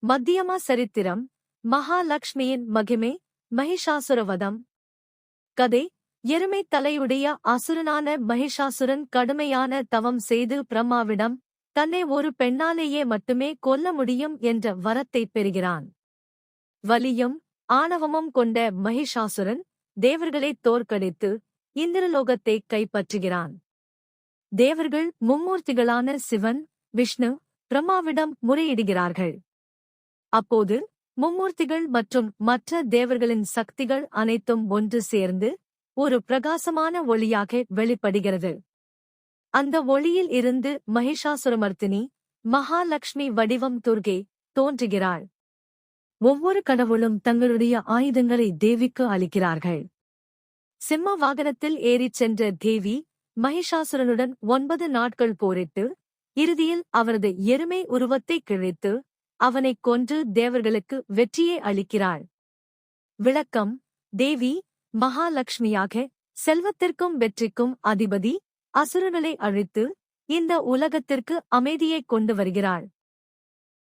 மத்தியம சரித்திரம் மகாலட்சுமியின் மகிமை மகிஷாசுரவதம் கதை எருமை தலையுடைய அசுரனான மகிஷாசுரன் கடுமையான தவம் செய்து பிரம்மாவிடம் தன்னை ஒரு பெண்ணாலேயே மட்டுமே கொல்ல முடியும் என்ற வரத்தைப் பெறுகிறான். வலியும் ஆணவமும் கொண்ட மகிஷாசுரன் தேவர்களைத் தோற்கடித்து இந்திரலோகத்தைக் கைப்பற்றுகிறான். தேவர்கள் மும்மூர்த்திகளான சிவன், விஷ்ணு, பிரம்மாவிடம் முறையிடுகிறார்கள். அப்போது மும்மூர்த்திகள் மற்றும் மற்ற தேவர்களின் சக்திகள் அனைத்தும் ஒன்று சேர்ந்து ஒரு பிரகாசமான ஒளியாக வெளிப்படுகிறது. அந்த ஒளியில் இருந்து மகிஷாசுரமர்த்தினி மகாலட்சுமி வடிவம் துர்கை தோன்றுகிறாள். ஒவ்வொரு கடவுளும் தங்களுடைய ஆயுதங்களை தேவிக்கு அளிக்கிறார்கள். சிம்ம வாகனத்தில் ஏறிச் சென்ற தேவி மகிஷாசுரனுடன் 9 நாட்கள் போரிட்டு இறுதியில் அவரது எருமை உருவத்தை கிழித்து அவனைக் கொன்று தேவர்களுக்கு வெற்றியை அளிக்கிறாள். விளக்கம்: தேவி மகாலட்சுமியாக செல்வத்திற்கும் வெற்றிக்கும் அதிபதி, அசுரர்களை அழித்து இந்த உலகத்திற்கு அமைதியைக் கொண்டு வருகிறாள்.